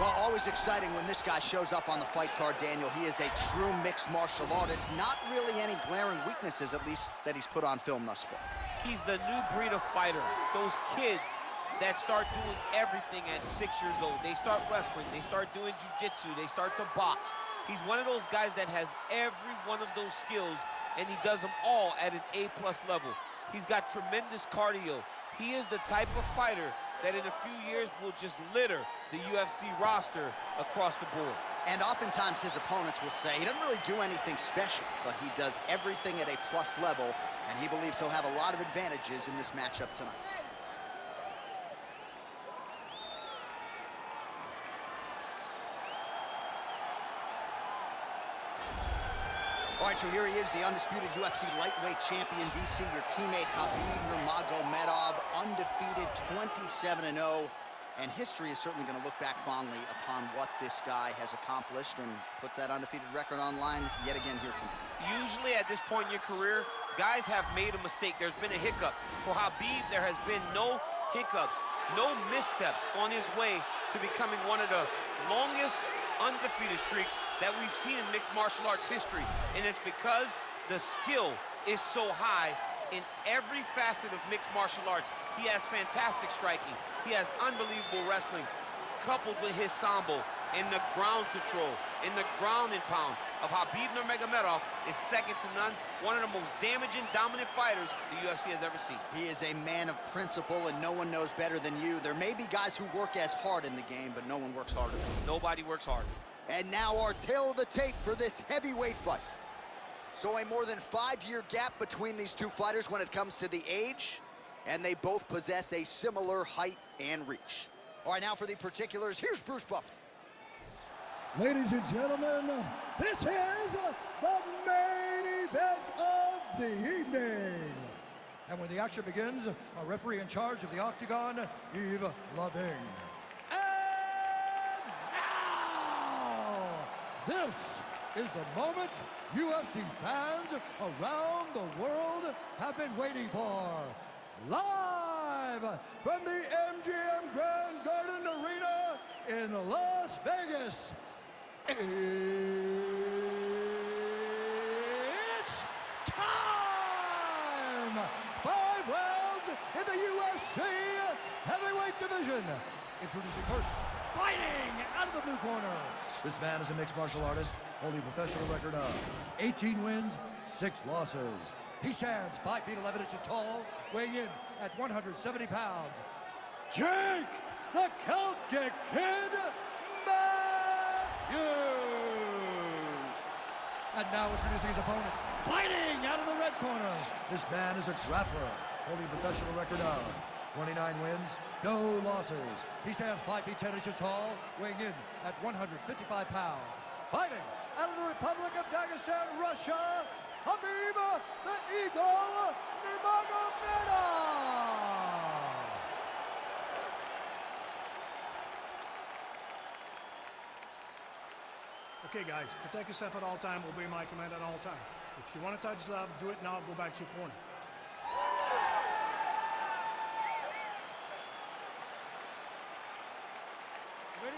Well, always exciting when this guy shows up on the fight card, Daniel. He is a true mixed martial artist. Not really any glaring weaknesses, at least, that he's put on film thus far. He's the new breed of fighter. Those kids that start doing everything at 6 years old. They start wrestling, they start doing jiu-jitsu, they start to box. He's one of those guys that has every one of those skills, and he does them all at an A+ level. He's got tremendous cardio. He is the type of fighter that in a few years will just litter the UFC roster across the board. And oftentimes his opponents will say he doesn't really do anything special, but he does everything at a plus level, and he believes he'll have a lot of advantages in this matchup tonight. All right, so here he is, the undisputed UFC lightweight champion, DC, your teammate Khabib Nurmagomedov, undefeated 27-0. And history is certainly going to look back fondly upon what this guy has accomplished and puts that undefeated record on line yet again here tonight. Usually at this point in your career, guys have made a mistake. There's been a hiccup. For Khabib, there has been no hiccups, no missteps on his way to becoming one of the longest undefeated streaks that we've seen in mixed martial arts history. And it's because the skill is so high in every facet of mixed martial arts. He has fantastic striking. He has unbelievable wrestling, coupled with his sambo and the ground control and the ground and pound of Khabib Nurmagomedov is second to none. One of the most damaging, dominant fighters the UFC has ever seen. He is a man of principle, and no one knows better than you. There may be guys who work as hard in the game, but no one works harder. Nobody works harder. And now our tail of the tape for this heavyweight fight. So a more than 5-year gap between these two fighters when it comes to the age, and they both possess a similar height and reach. All right, now for the particulars, here's Bruce Buffer. Ladies and gentlemen, this is the main event of the evening. And when the action begins, our referee in charge of the Octagon, Yves Lavigne. And now, this is the moment UFC fans around the world have been waiting for. Live from the MGM Grand Garden Arena in Las Vegas. It's time! 5 rounds in the UFC heavyweight division. Introducing first, fighting out of the blue corner. This man is a mixed martial artist, holding a professional record of 18 wins, 6 losses. He stands 5 feet 11 inches tall, weighing in at 170 pounds. Jake the Celtic Kid Matthews! And now introducing his opponent, fighting out of the red corner. This man is a grappler, holding a professional record of 29 wins, no losses. He stands 5 feet 10 inches tall, weighing in at 155 pounds. Fighting out of the Republic of Dagestan, Russia, Khabib the Eagle Nurmagomedov! Okay, guys, protect yourself at all time, obey my command at all time. If you want to touch love, do it now, go back to your corner. Ready?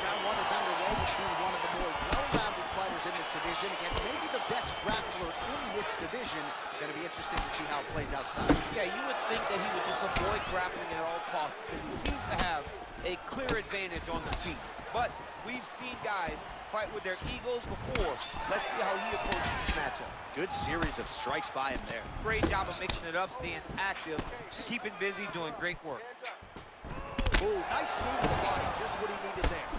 Round one is underway between one of the more well-rounded fighters in this division against maybe the best grappler in this division. Going to be interesting to see how it plays out styles. Yeah, you would think that he would just avoid grappling at all costs because he seems to have a clear advantage on the feet. But we've seen guys fight with their egos before. Let's see how he approaches this matchup. Good series of strikes by him there. Great job of mixing it up, staying active, keeping busy, doing great work. Ooh, nice knee to the body, just what he needed there.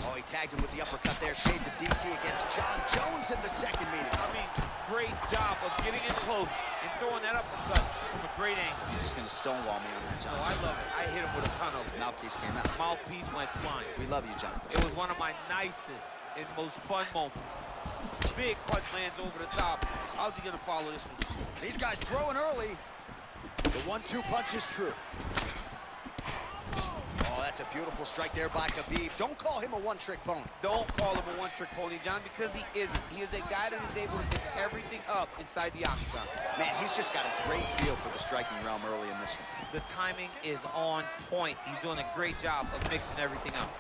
Oh, he tagged him with the uppercut there. Shades of DC against John Jones in the second meeting. I mean, great job of getting in close and throwing that uppercut from a great angle. You're just going to stonewall me on that, John. Oh, I love it. I hit him with a ton of it. Mouthpiece came out. Mouthpiece went flying. We love you, John. It was one of my nicest and most fun moments. Big punch lands over the top. How's he going to follow this one? These guys throwing early. The 1-2 punch is true. Oh, that's a beautiful strike there by Khabib. Don't call him a one-trick pony. Don't call him a one-trick pony, John, because he isn't. He is a guy that is able to mix everything up inside the octagon. Man, he's just got a great feel for the striking realm early in this one. The timing is on point. He's doing a great job of mixing everything up.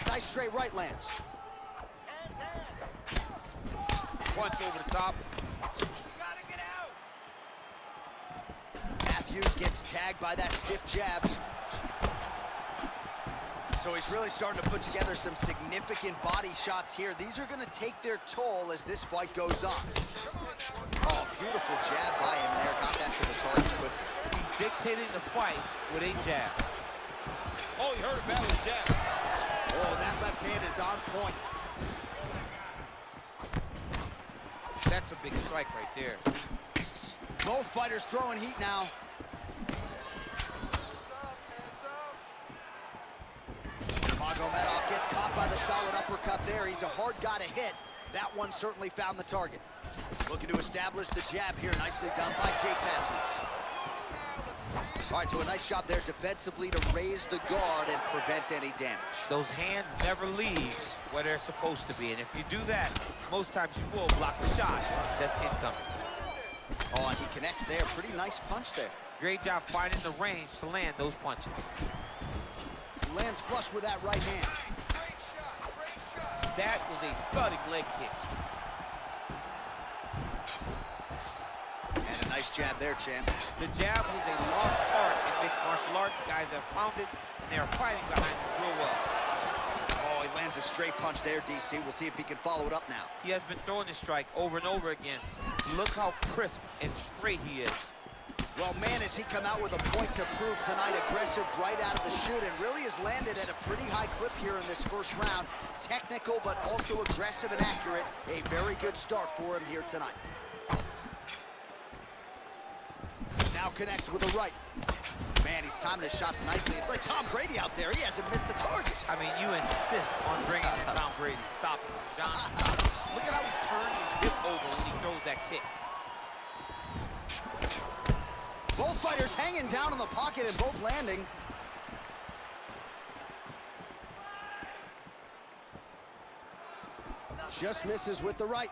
Nice straight right lands. Punch over the top. Matthews gets tagged by that stiff jab. So he's really starting to put together some significant body shots here. These are going to take their toll as this fight goes on. Oh, beautiful jab by him there. Got that to the target quickly. He's dictating the fight with a jab. Oh, he hurt him bad with a jab. Oh, that left hand is on point. That's a big strike right there. Both fighters throwing heat now. Nurmagomedov gets caught by the solid uppercut there. He's a hard guy to hit. That one certainly found the target. Looking to establish the jab here. Nicely done by Jake Matthews. All right, so a nice shot there defensively to raise the guard and prevent any damage. Those hands never leave where they're supposed to be, and if you do that, most times you will block the shot that's incoming. Oh, and he connects there. Pretty nice punch there. Great job finding the range to land those punches. He lands flush with that right hand. That was a thudding leg kick. And a nice jab there, champ. The jab was a lost art in mixed martial arts. Guys have found it, and they are fighting behind it real well. Oh, he lands a straight punch there, DC. We'll see if he can follow it up now. He has been throwing this strike over and over again. Look how crisp and straight he is. Well, man, has he come out with a point to prove tonight. Aggressive right out of the chute and really has landed at a pretty high clip here in this first round. Technical, but also aggressive and accurate. A very good start for him here tonight. Now connects with a right. Man, he's timing his shots nicely. It's like Tom Brady out there. He hasn't missed the target. I mean, you insist on bringing in Tom Brady. Stop it, John, stop it. Look at how he turns his hip over when he throws that kick. Both fighters hanging down in the pocket and both landing. Just misses with the right.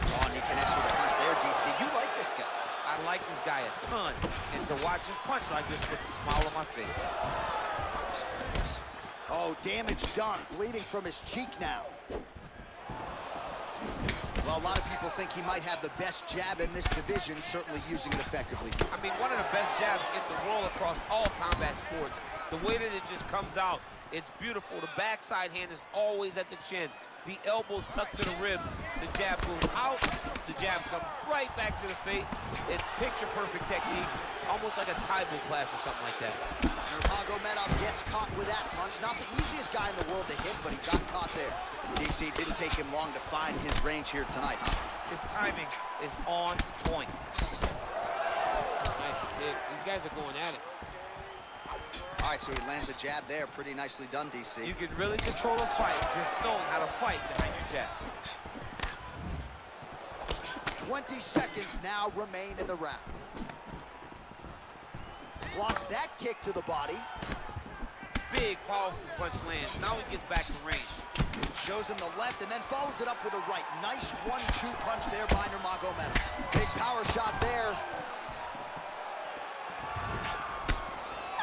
Oh, and he connects with a punch there, DC. You like this guy. I like this guy a ton, and to watch his punch like this puts a smile on my face. Oh, damage done. Bleeding from his cheek now. Well, a lot of people think he might have the best jab in this division, certainly using it effectively. I mean, one of the best jabs in the world across all combat sports. The way that it just comes out, it's beautiful. The backside hand is always at the chin. The elbows tucked to the ribs. The jab goes out. The jab comes right back to the face. It's picture-perfect technique, almost like a Taibo class or something like that. Nurmagomedov gets caught with that punch. Not the easiest guy in the world to hit, but he got caught there. DC, didn't take him long to find his range here tonight, huh? His timing is on point. Nice kick. These guys are going at it. All right, so he lands a jab there. Pretty nicely done, DC. You can really control a fight just knowing how to fight behind your jab. 20 seconds now remain in the round. Blocks that kick to the body. Big, powerful punch lands. Now he gets back to range. Shows him the left and then follows it up with a right. Nice 1-2 punch there by Nurmagomedov. Big power shot there.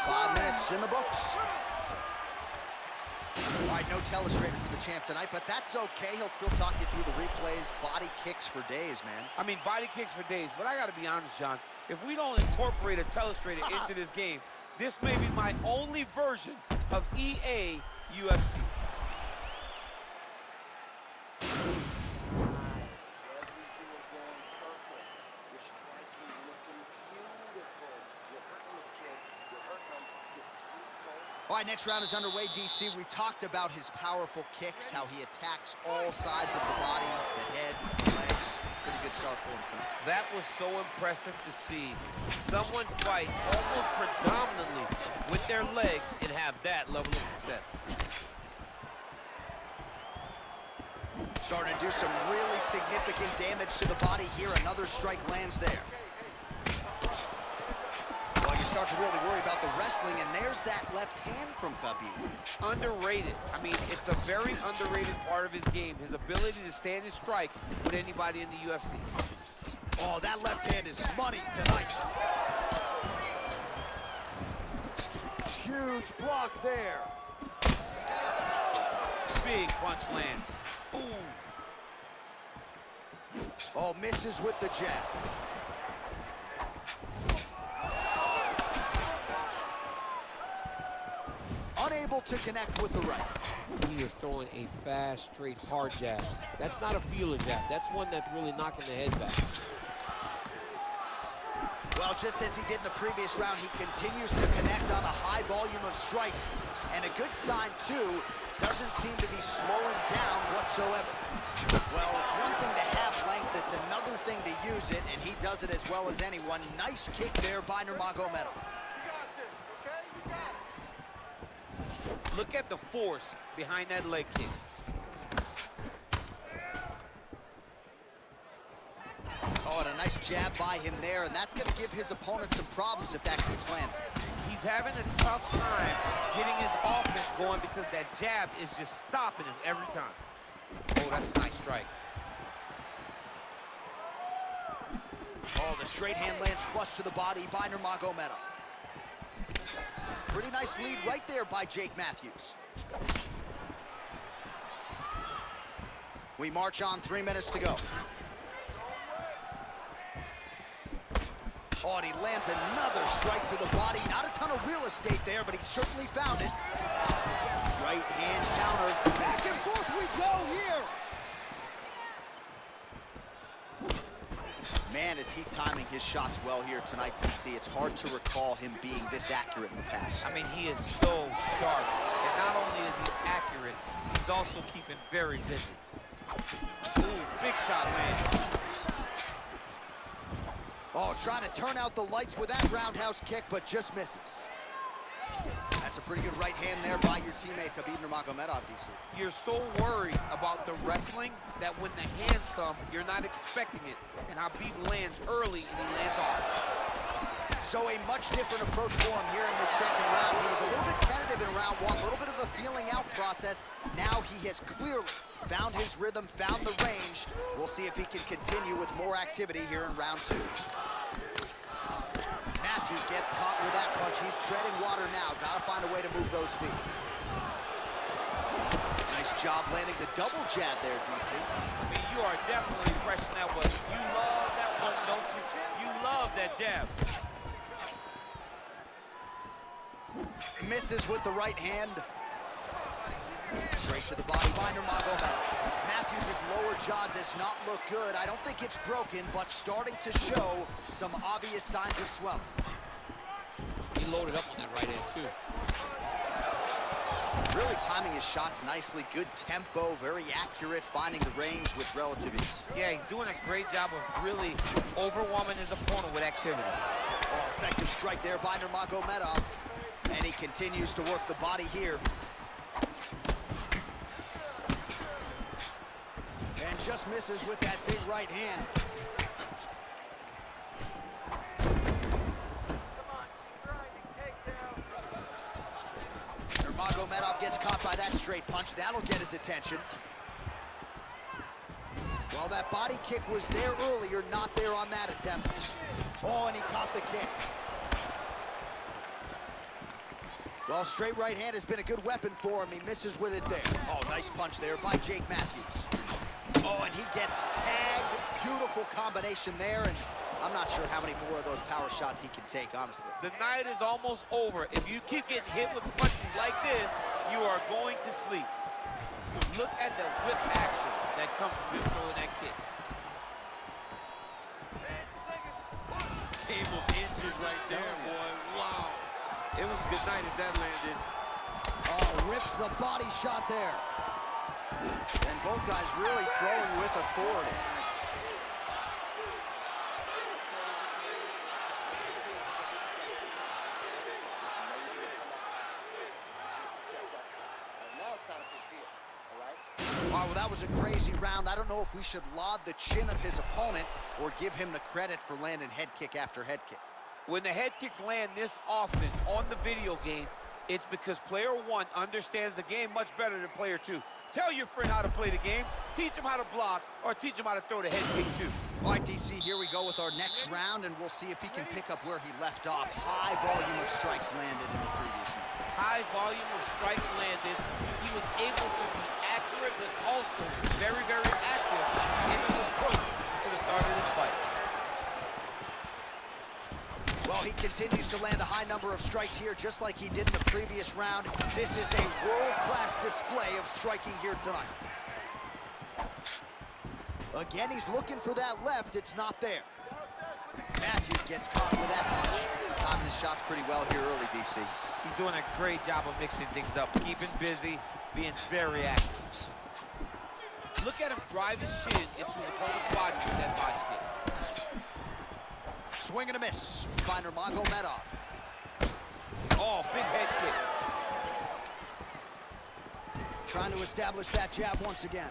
5 minutes in the books. All right, no telestrator for the champ tonight, but that's okay. He'll still talk you through the replays. Body kicks for days, man. I mean, body kicks for days, but I got to be honest, John. If we don't incorporate a telestrator into this game, this may be my only version of EA UFC. All right, next round is underway, DC. We talked about his powerful kicks, how he attacks all sides of the body, the head, the legs. Pretty good start for him tonight. That was so impressive to see. Someone fight almost predominantly with their legs and have that level of success. Starting to do some really significant damage to the body here. Another strike lands there. Well, you start to really worry about the wrestling, and there's that left hand from Khabib. Underrated. I mean, it's a very underrated part of his game, his ability to stand and strike with anybody in the UFC. Oh, that left hand is money tonight. Huge block there. Big punch land. Ooh. Oh, misses with the jab. Unable to connect with the right. He is throwing a fast, straight, hard jab. That's not a feeler jab. That's one that's really knocking the head back. Well, just as he did in the previous round, he continues to connect on a high volume of strikes. And a good sign, too, doesn't seem to be slowing down whatsoever. Well, it's one thing to have length, it's another thing to use it, and he does it as well as anyone. Nice kick there by Nurmagomedov. Look at the force behind that leg kick. Oh, and a nice jab by him there, and that's going to give his opponent some problems if that keeps landing. He's having a tough time getting his offense going because that jab is just stopping him every time. Oh, that's a nice strike. Oh, the straight hand lands flush to the body by Nurmagomedov. Pretty nice lead right there by Jake Matthews. We march on, 3 minutes to go. Oh, and he lands another strike to the body. Not a ton of real estate there, but he certainly found it. Right hand counter. Back and forth we go here. Man, is he timing his shots well here tonight, DC. It's hard to recall him being this accurate in the past. I mean, he is so sharp. And not only is he accurate, he's also keeping very busy. Ooh, big shot lands. Oh, trying to turn out the lights with that roundhouse kick, but just misses. That's a pretty good right hand there by your teammate, Khabib Nurmagomedov, DC. You're so worried about the wrestling that when the hands come, you're not expecting it. And Khabib lands early and he lands off. So a much different approach for him here in this second round. He was a little bit tentative in round one, a little bit of a feeling out process. Now he has clearly found his rhythm, found the range. We'll see if he can continue with more activity here in round two. Matthews gets caught with that punch. He's treading water now. Gotta find a way to move those feet. Nice job landing the double jab there, DC. I mean, you are definitely pressing that one. You love that one, don't you? You love that jab. Misses with the right hand. Straight to the body by Nurmagomedov. Matthews' lower jaw does not look good. I don't think it's broken, but starting to show some obvious signs of swelling. He loaded up on that right hand, too. Really timing his shots nicely. Good tempo, very accurate, finding the range with relative ease. Yeah, he's doing a great job of really overwhelming his opponent with activity. Oh, effective strike there by Nurmagomedov. And he continues to work the body here. And just misses with that big right hand. Nurmagomedov gets caught by that straight punch. That'll get his attention. Well, that body kick was there earlier, not there on that attempt. Oh, and he caught the kick. Well, straight right hand has been a good weapon for him. He misses with it there. Oh, nice punch there by Jake Matthews. Oh, and he gets tagged. Beautiful combination there, and I'm not sure how many more of those power shots he can take, honestly. The night is almost over. If you keep getting hit with punches like this, you are going to sleep. Look at the whip action that comes from him throwing that kick. Game of inches right there, boy. Wow. It was a good night if that landed. Oh, rips the body shot there. And both guys really throwing with authority. All right, well, that was a crazy round. I don't know if we should laud the chin of his opponent or give him the credit for landing head kick after head kick. When the head kicks land this often on the video game, it's because player one understands the game much better than player two. Tell your friend how to play the game, teach him how to block, or teach him how to throw the head kick too. All right, DC, here we go with our next round, and we'll see if he can pick up where he left off. High volume of strikes landed in the previous round. High volume of strikes landed. He was able to be accurate, but also very, very active in his approach to the start of this fight. Well, he continues to land a high number of strikes here, just like he did in the previous round. This is a world-class display of striking here tonight. Again, he's looking for that left. It's not there. Matthews gets caught with that punch. Timing his shots pretty well here early, DC. He's doing a great job of mixing things up, keeping busy, being very active. Look at him drive his shin into the opponent's body with that body kick. Swing and a miss by Nurmagomedov. Oh, big head kick. Trying to establish that jab once again.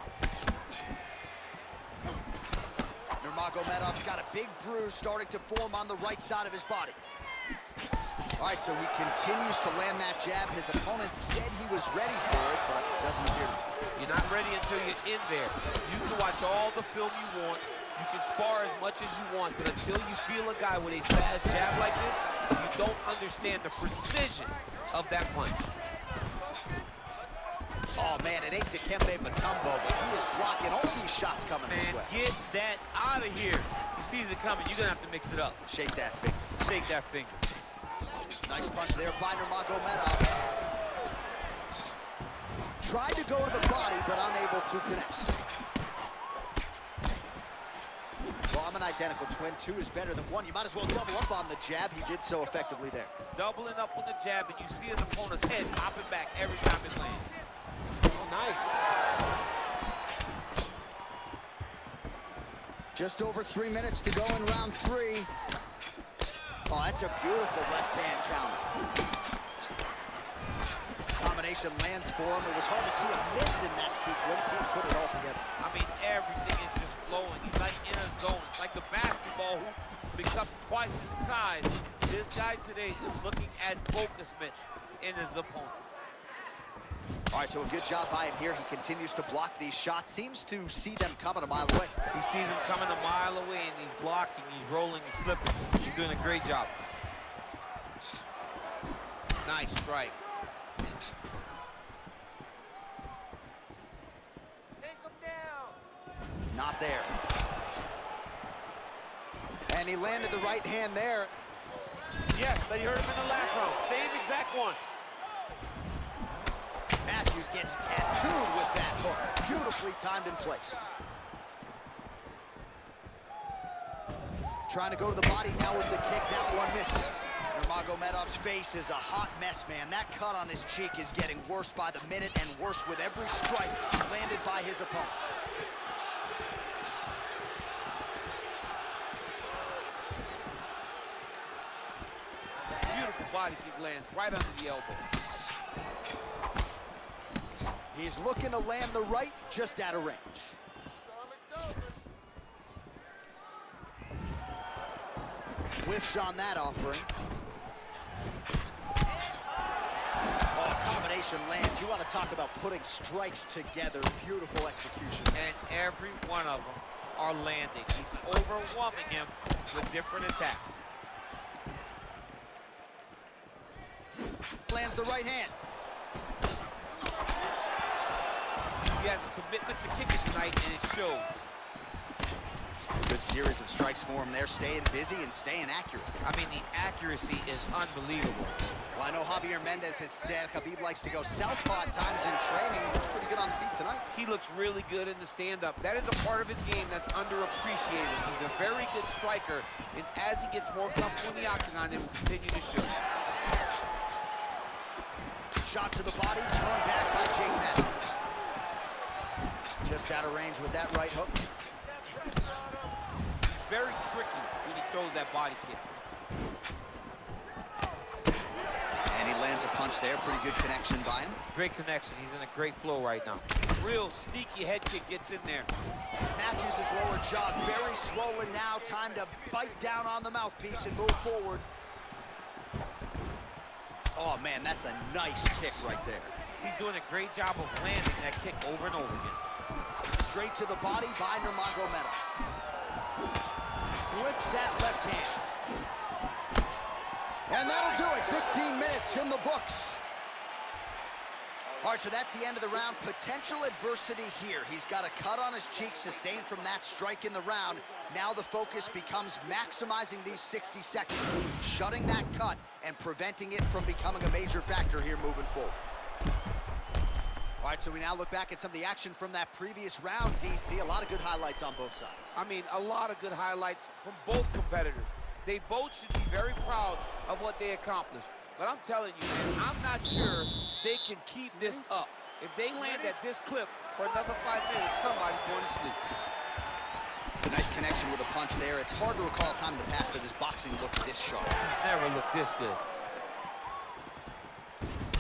Nurmagomedov's got a big bruise starting to form on the right side of his body. All right, so he continues to land that jab. His opponent said he was ready for it, but doesn't appear to be. You're not ready until you're in there. You can watch all the film you want. You can spar as much as you want, but until you feel a guy with a fast jab like this, you don't understand the precision of that punch. Oh, man, it ain't Dikembe Mutombo, but he is blocking all these shots coming his way. Get that out of here. He sees it coming. You're going to have to mix it up. Shake that finger. Shake that finger. Nice punch there by Nurmagomedov. Tried to go to the body, but unable to connect. Well, I'm an identical twin. Two is better than one. You might as well double up on the jab. He did so effectively there. Doubling up on the jab, and you see his opponent's head popping back every time it lands. Oh, nice. Just over 3 minutes to go in round 3. Oh, that's a beautiful left-hand counter. Combination lands for him. It was hard to see a miss in that sequence. He's put it all together. I mean, everything is just flowing. He's like in a zone. It's like the basketball hoop becomes twice its size. This guy today is looking at focus mitts in his opponent. All right, so a good job by him here. He continues to block these shots. Seems to see them coming a mile away. He sees them coming a mile away, and he's blocking, he's rolling, he's slipping. He's doing a great job. Nice strike. Take him down. Not there. And he landed the right hand there. Yes, they heard him in the last round. Same exact one. Matthews gets tattooed with that hook. Beautifully timed and placed. Trying to go to the body now with the kick. That one misses. Nurmagomedov's face is a hot mess, man. That cut on his cheek is getting worse by the minute and worse with every strike landed by his opponent. Beautiful body kick lands right under the elbow. He's looking to land the right, just out of range. Whiffs on that offering. Oh, combination lands. You want to talk about putting strikes together. Beautiful execution. And every one of them are landing. He's overwhelming him with different attacks. Lands the right hand. He has a commitment to kick it tonight, and it shows. Good series of strikes for him there, staying busy and staying accurate. I mean, the accuracy is unbelievable. Well, I know Javier Mendez has said Khabib likes to go southpaw at times in training. He looks pretty good on the feet tonight. He looks really good in the stand-up. That is a part of his game that's underappreciated. He's a very good striker, and as he gets more comfortable in the octagon, it will continue to show. Shot to the body, turned back by Jake Matthews. Just out of range with that right hook. He's very tricky when he throws that body kick. And he lands a punch there. Pretty good connection by him. Great connection. He's in a great flow right now. Real sneaky head kick gets in there. Matthews' lower jaw very swollen now. Time to bite down on the mouthpiece and move forward. Oh, man, that's a nice kick right there. He's doing a great job of landing that kick over and over again. Straight to the body by Nurmagomedov. Slips that left hand. And that'll do it. 15 minutes in the books. All right, so that's the end of the round. Potential adversity here. He's got a cut on his cheek sustained from that strike in the round. Now the focus becomes maximizing these 60 seconds, shutting that cut and preventing it from becoming a major factor here moving forward. All right, so we now look back at some of the action from that previous round, DC. A lot of good highlights on both sides. I mean, a lot of good highlights from both competitors. They both should be very proud of what they accomplished. But I'm telling you, man, I'm not sure they can keep this up. If they land at this clip for another 5 minutes, somebody's going to sleep. A nice connection with a punch there. It's hard to recall a time in the past that his boxing looked this sharp. He's never looked this good.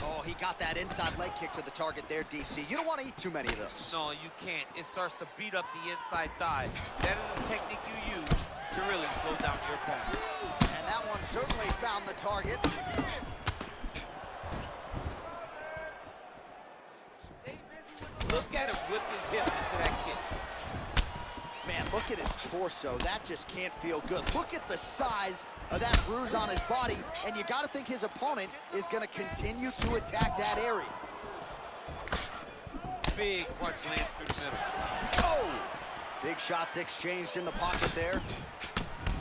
Oh, he got that inside leg kick to the target there, DC. You don't want to eat too many of those. No, you can't. It starts to beat up the inside thigh. That is a technique you use to really slow down your opponent. And that one certainly found the target. Look at him whip his hip into that kick. Man, look at his torso. That just can't feel good. Look at the size of that bruise on his body, and you got to think his opponent is going to continue to attack that area. Big punch lands through the middle. Oh! Big shots exchanged in the pocket there.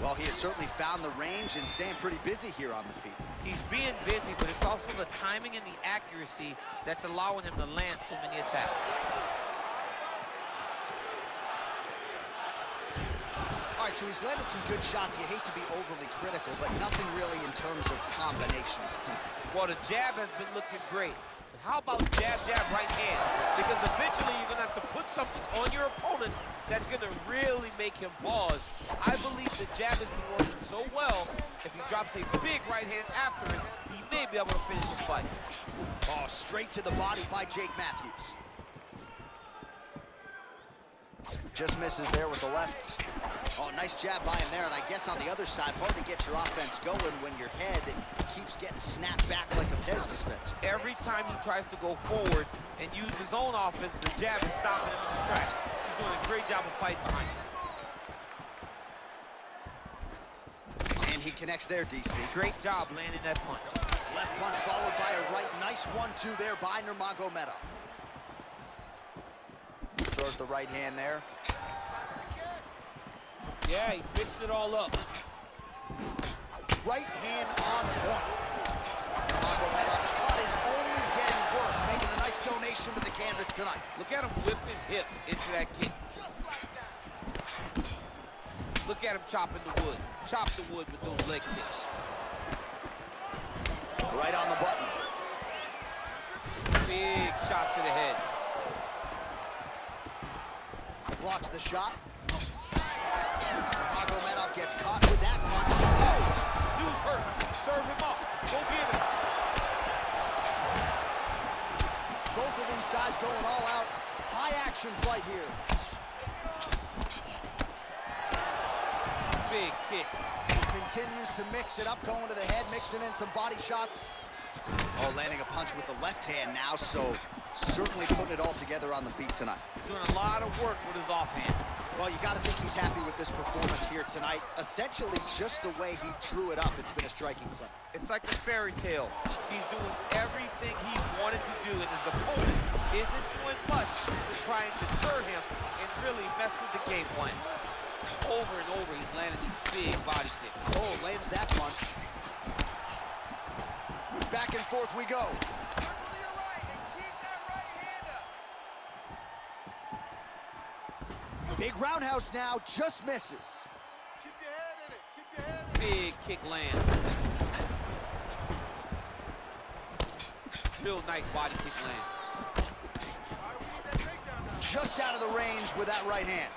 Well, he has certainly found the range and staying pretty busy here on the feet. He's being busy, but it's also the timing and the accuracy that's allowing him to land so many attacks. All right, so he's landed some good shots. You hate to be overly critical, but nothing really in terms of combinations tonight. Well, the jab has been looking great. But how about jab, jab, right hand? Because eventually you're going to have to put something on your opponent that's going to really make him pause. I believe the jab has been working so well, if he drops a big right hand after it, he may be able to finish the fight. Oh, straight to the body by Jake Matthews. Just misses there with the left. Oh, nice jab by him there, and I guess on the other side, hard to get your offense going when your head keeps getting snapped back like a Pez dispenser. Every time he tries to go forward and use his own offense, the jab is stopping him in his tracks. He's doing a great job of fighting behind it. And he connects there, DC. Great job landing that punch. Left punch followed by a right. Nice 1-2 there by Nurmagomedov. Throws the right hand there. Yeah, he's mixed it all up. Right hand on point. Nurmagomedov's cut is only getting worse, making a nice donation to the canvas tonight. Look at him whip his hip into that kick. Look at him chopping the wood. Chop the wood with those leg kicks. Right on the button. Big shot to the head. Blocks the shot. Nurmagomedov gets caught with that punch. Oh! Dude's hurt. Serve him up. Go get him. Both of these guys going all out. High action fight here. Big kick. Continues to mix it up, going to the head, mixing in some body shots. Oh, landing a punch with the left hand now, so certainly putting it all together on the feet tonight. Doing a lot of work with his offhand. Well, you got to think he's happy with this performance here tonight. Essentially, just the way he drew it up, it's been a striking play. It's like a fairy tale. He's doing everything he wanted to do, and his opponent isn't doing much to try and deter him and really mess with the game plan. Over and over, he's landing these big body kicks. Oh, lands that punch. Back and forth we go. Circle to your right and keep that right hand up. Big roundhouse now, just misses. Keep your head in it. Keep your head in it. Big kick land. Real nice body kick land. All right, we need that takedown now. Just out of the range with that right hand.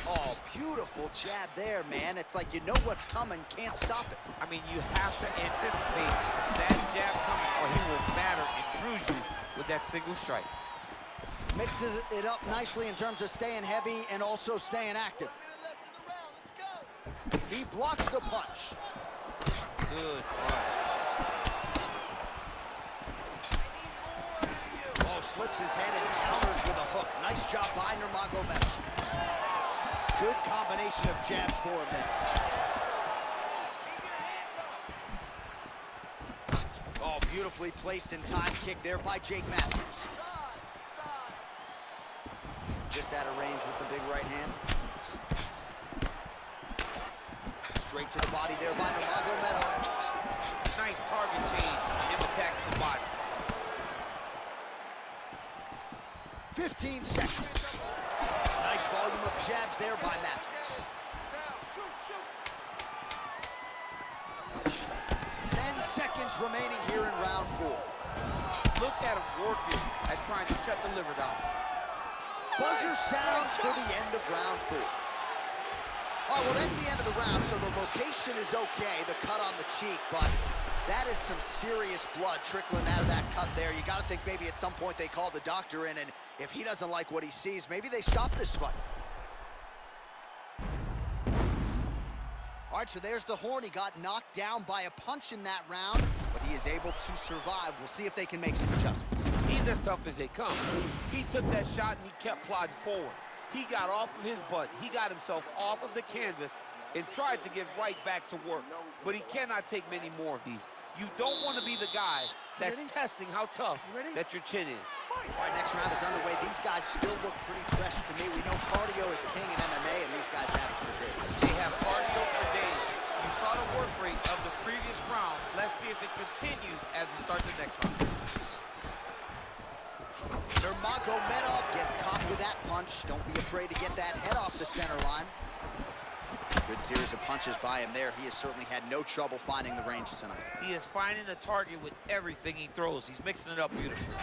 Oh, beautiful jab there, man. It's like you know what's coming, can't stop it. I mean, you have to anticipate that jab coming, or he will batter and bruise you with that single strike. Mixes it up nicely in terms of staying heavy and also staying active. 1 minute left in the round. Let's go. He blocks the punch. Good punch. drops his head and counters with a hook. Nice job by Nurmagomedov. Good combination of jabs for him there. Oh, beautifully placed in time kick there by Jake Matthews. Just out of range with the big right hand. Straight to the body there by Nurmagomedov. Nice target change and him attacking the body. 15 seconds. Nice volume of jabs there by Matthews. 10 seconds remaining here in round 4. Look at him working at trying to shut the liver down. Buzzer sounds for the end of round 4. All right, well, that's the end of the round, so the location is okay, the cut on the cheek, but that is some serious blood trickling out of that cut there. You got to think maybe at some point they call the doctor in, and if he doesn't like what he sees, maybe they stop this fight. All right, so there's the horn. He got knocked down by a punch in that round, but he is able to survive. We'll see if they can make some adjustments. He's as tough as they come. He took that shot and he kept plodding forward. He got off of his butt. He got himself off of the canvas and tried to get right back to work. But he cannot take many more of these. You don't want to be the guy that's testing how tough that your chin is. All right, next round is underway. These guys still look pretty fresh to me. We know cardio is king in MMA, and these guys have it for days. They have cardio for days. You saw the work rate of the previous round. Let's see if it continues as we start the next round. Nurmagomedov gets caught with that punch. Don't be afraid to get that head off the center line. Good series of punches by him there. He has certainly had no trouble finding the range tonight. He is finding the target with everything he throws. He's mixing it up beautifully.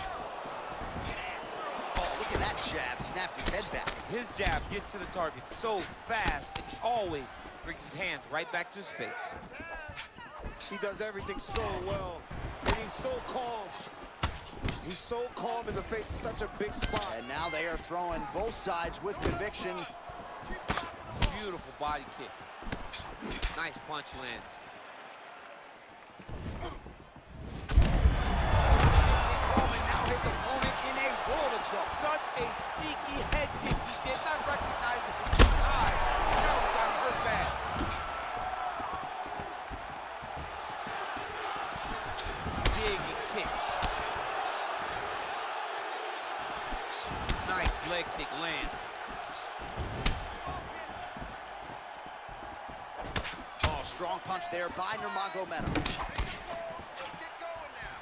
Oh, look at that jab. Snapped his head back. His jab gets to the target so fast, and he always brings his hands right back to his face. He does everything so well, and he's so calm. He's so calm in the face of such a big spot. And now they are throwing both sides with conviction. Beautiful body kick. Nice punch lands. And now his opponent in a world of trouble. Such a sneaky head kick. He did not recognize it was too high. Now he's got hurt bad. Big kick. Nice leg kick lands. Oh, strong punch there by Nurmagomedov. Let's get going now.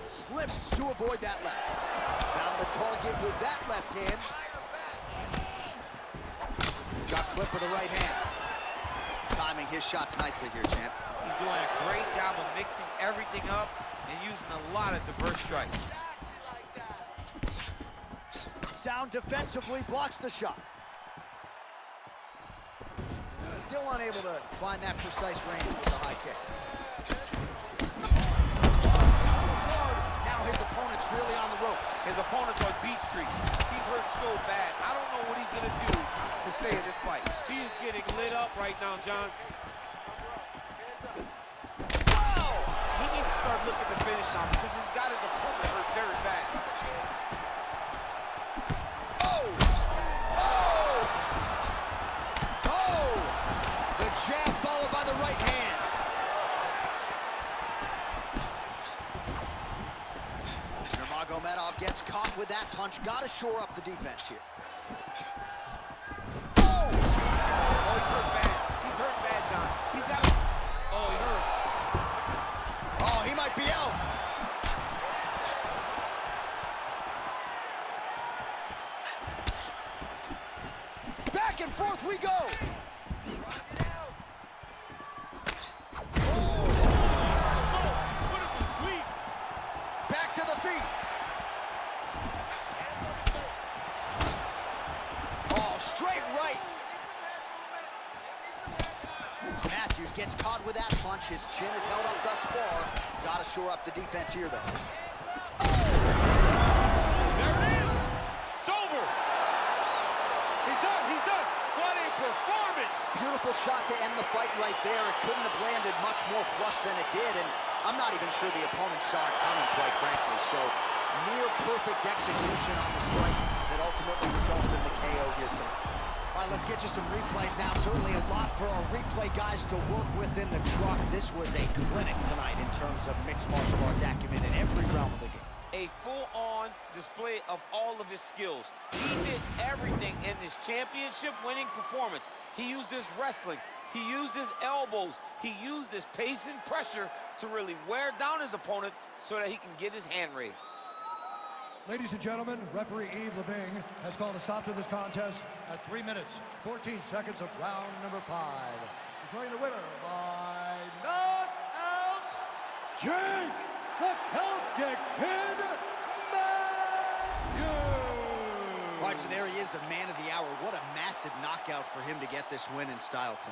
Slips to avoid that left. Found the target with that left hand. Got clip with the right hand. Timing his shots nicely here, champ. He's doing a great job of mixing everything up and using a lot of diverse strikes. Sound defensively blocks the shot. Still unable to find that precise range with the high kick. Now his opponent's really on the ropes. His opponent's on beat street. He's hurt so bad. I don't know what he's going to do to stay in this fight. He is getting lit up right now, John. Wow! He needs to start looking to finish now because he's got his opponent hurt very bad. Oh! Oh! Oh! The jab followed by the right hand. Nurmagomedov gets caught with that punch. Got to shore up the defense here. Oh! Oh, he's hurt bad. He's hurt bad, John. He's got to... Oh, he hurt. Oh, he might be out. Back and forth we go. Back to the feet. Oh, straight right. Matthews gets caught with that punch. His chin is held up thus far. Got to shore up the defense here, though. There it is. It's over. He's done. He's done. What a performance. Beautiful shot to end the fight right there. It couldn't have landed much more flush than it did, and I'm not even sure the opponent saw it coming, quite frankly. So Near perfect execution on the strike that ultimately results in the KO here tonight. All right, let's get you some replays now. Certainly a lot for our replay guys to work with in the truck. This was a clinic tonight in terms of mixed martial arts acumen in every realm of the game. A full-on display of all of his skills. He did everything in this championship-winning performance. He used his wrestling. He used his elbows. He used his pace and pressure to really wear down his opponent so that he can get his hand raised. Ladies and gentlemen, referee Yves Leving has called a stop to this contest at 3 minutes, 14 seconds of round number 5. Declaring the winner by knockout, Jake the Celtic Kid Matthews. All right, so there he is, the man of the hour. What a massive knockout for him to get this win in style tonight.